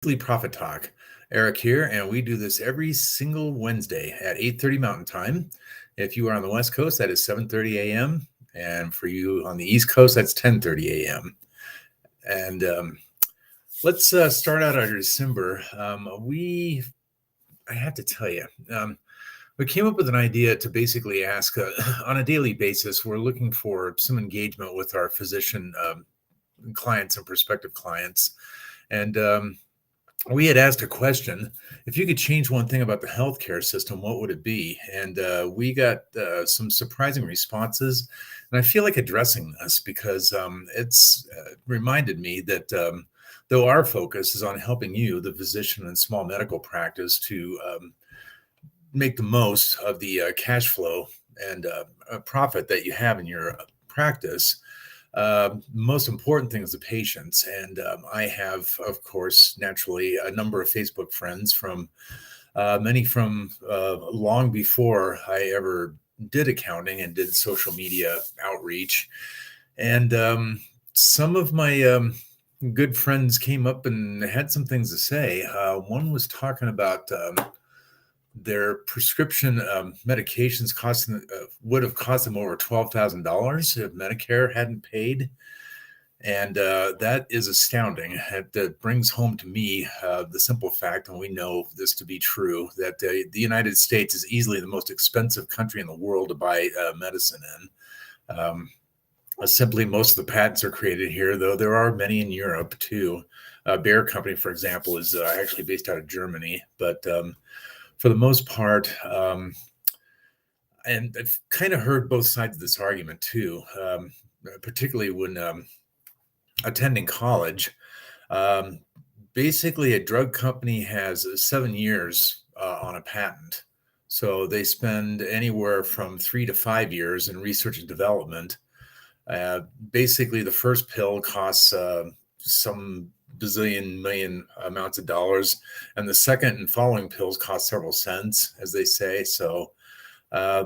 Weekly Profit Talk. Eric here, and we do this every single Wednesday at 8:30 Mountain Time. If you are on the West Coast, that is 7:30 a.m., and for you on the East Coast, that's 10:30 a.m. And let's start out our December. I have to tell you, we came up with an idea to basically ask on a daily basis. We're looking for some engagement with our physician clients and prospective clients, and we had asked a question: if you could change one thing about the healthcare system, what would it be? And we got some surprising responses. And I feel like addressing this because it's reminded me that though our focus is on helping you, the physician and small medical practice, to make the most of the cash flow and profit that you have in your practice, most important thing is the patients. And I have, of course, naturally, a number of Facebook friends from many from long before I ever did accounting and did social media outreach. And some of my good friends came up and had some things to say. One was talking about their prescription medications would have cost them over $12,000 if Medicare hadn't paid. And that is astounding. That brings home to me the simple fact, and we know this to be true, that the United States is easily the most expensive country in the world to buy medicine in. Simply, most of the patents are created here, though there are many in Europe too. Bayer Company, for example, is actually based out of Germany, but for the most part, and I've kind of heard both sides of this argument too, particularly when attending college. Um, Basically, a drug company has 7 years on a patent. So they spend anywhere from 3 to 5 years in research and development. Basically, the first pill costs some bazillion million amounts of dollars, and the second and following pills cost several cents, as they say. So, uh,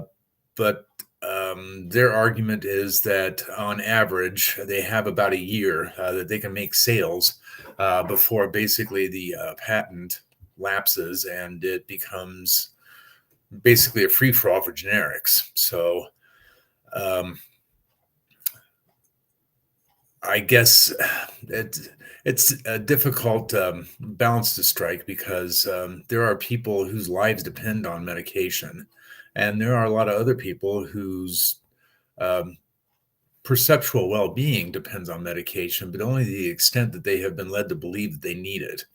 but their argument is that on average, they have about a year that they can make sales before basically the patent lapses and it becomes basically a free for all for generics. So, um, I guess it's a difficult balance to strike because there are people whose lives depend on medication, and there are a lot of other people whose um, perceptual well-being depends on medication, but only to the extent that they have been led to believe that they need it.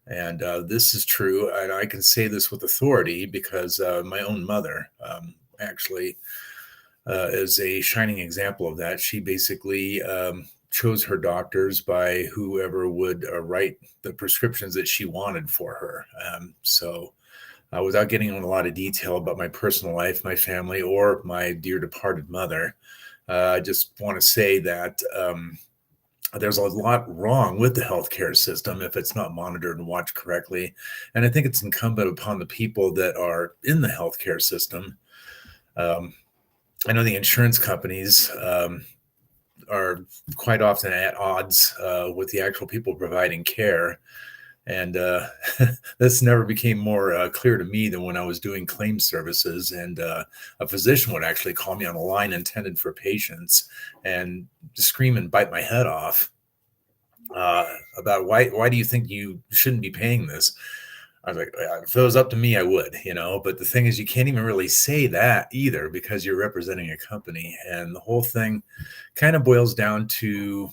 And this is true, and I can say this with authority because my own mother actually is a shining example of that. She basically chose her doctors by whoever would write the prescriptions that she wanted for her. Without getting into a lot of detail about my personal life, my family, or my dear departed mother, I just want to say that there's a lot wrong with the healthcare system if it's not monitored and watched correctly. And I think it's incumbent upon the people that are in the healthcare system. Um, I know the insurance companies are quite often at odds with the actual people providing care. And this never became more clear to me than when I was doing claim services, and a physician would actually call me on a line intended for patients and scream and bite my head off about why do you think you shouldn't be paying this? I was like, if it was up to me, I would. But the thing is, you can't even really say that either because you're representing a company. And the whole thing kind of boils down to,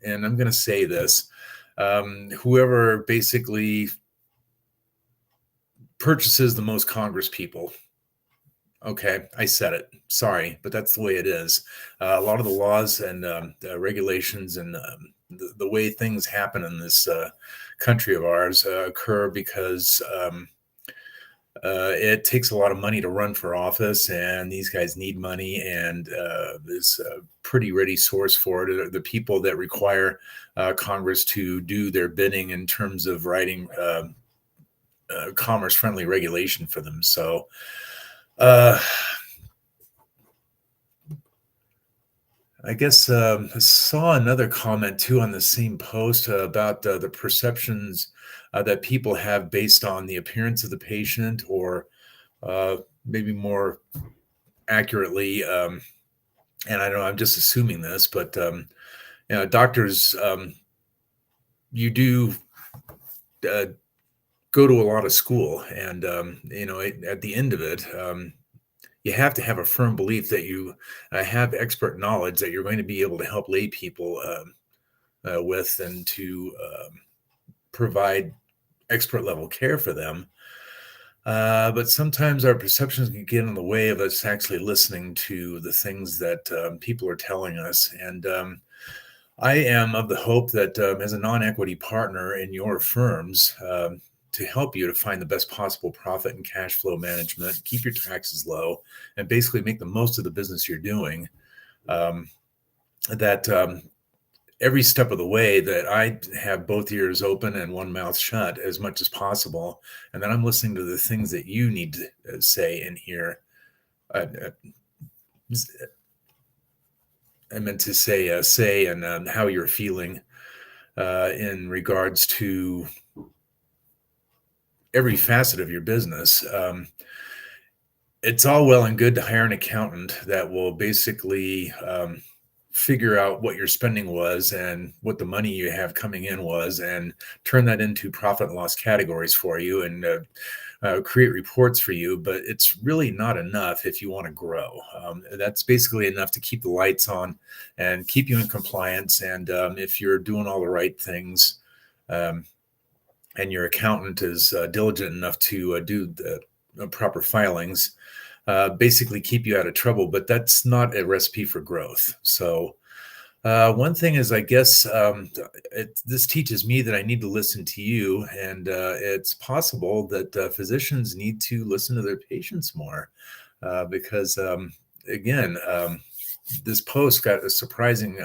and I'm going to say this, whoever basically purchases the most Congress people. Okay, I said it. Sorry, but that's the way it is. A lot of the laws and the regulations and the way things happen in this country of ours occur because it takes a lot of money to run for office, and these guys need money, and there's a pretty ready source for it. The people that require Congress to do their bidding in terms of writing commerce-friendly regulation for them. So, uh, I guess I saw another comment too on the same post about the perceptions that people have based on the appearance of the patient, or uh, maybe more accurately, and I know I'm just assuming this, but doctors, you do uh, go to a lot of school, and at the end of it, you have to have a firm belief that you have expert knowledge that you're going to be able to help lay people with, and to provide expert level care for them. But sometimes our perceptions can get in the way of us actually listening to the things that people are telling us. And I am of the hope that as a non equity partner in your firms, to help you to find the best possible profit and cash flow management, keep your taxes low, and basically make the most of the business you're doing. Um, that every step of the way, that I have both ears open and one mouth shut as much as possible, and that I'm listening to the things that you need to say and hear. Uh, I meant to say, and how you're feeling in regards to every facet of your business. It's all well and good to hire an accountant that will basically figure out what your spending was and what the money you have coming in was, and turn that into profit and loss categories for you, and create reports for you. But it's really not enough if you want to grow. That's basically enough to keep the lights on and keep you in compliance. And if you're doing all the right things, um, and your accountant is diligent enough to do the proper filings, basically keep you out of trouble. But that's not a recipe for growth. So one thing is, I guess, this teaches me that I need to listen to you, and it's possible that physicians need to listen to their patients more, because, again, this post got a surprising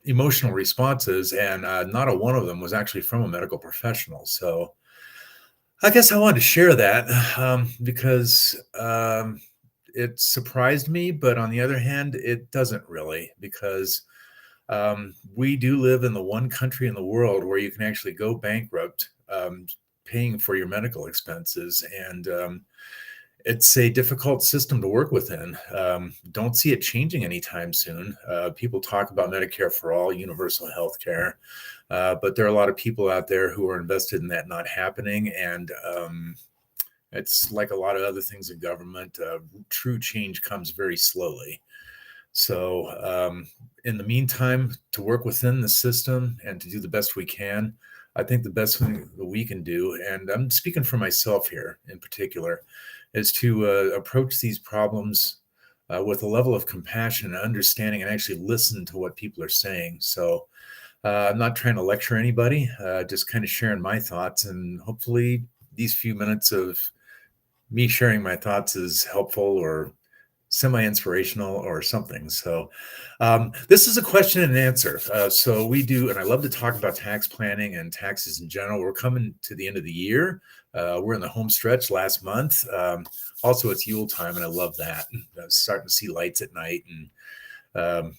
emotional responses, and not a one of them was actually from a medical professional. So I guess I wanted to share that because it surprised me, but on the other hand, it doesn't really, because we do live in the one country in the world where you can actually go bankrupt paying for your medical expenses. And it's a difficult system to work within. Don't see it changing anytime soon. People talk about Medicare for all, universal health care, but there are a lot of people out there who are invested in that not happening. And it's like a lot of other things in government. True change comes very slowly. So, in the meantime, to work within the system and to do the best we can, I think the best thing that we can do, and I'm speaking for myself here in particular, is to approach these problems with a level of compassion and understanding, and actually listen to what people are saying. So, I'm not trying to lecture anybody, just kind of sharing my thoughts, and hopefully these few minutes of me sharing my thoughts is helpful or semi-inspirational or something. So this is a question and answer. So we do, and I love to talk about tax planning and taxes in general. We're coming to the end of the year. We're in the home stretch last month. Also, it's Yule time, and I love that. Starting to see lights at night, and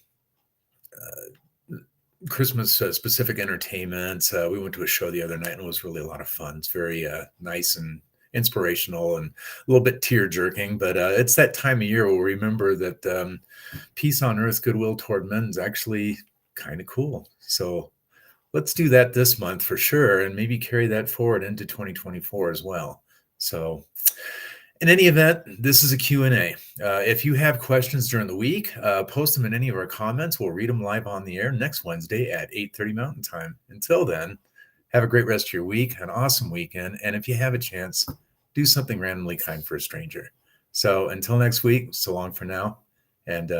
Christmas specific entertainments. We went to a show the other night, and it was really a lot of fun. It's very nice and inspirational, and a little bit tear jerking, but it's that time of year where we remember that peace on earth, goodwill toward men is actually kind of cool. So let's do that this month for sure, and maybe carry that forward into 2024 as well. So in any event, this is a Q&A. If you have questions during the week, post them in any of our comments. We'll read them live on the air next Wednesday at 8:30 Mountain Time. Until then, have a great rest of your week, an awesome weekend, and if you have a chance, do something randomly kind for a stranger. So until next week, so long for now, and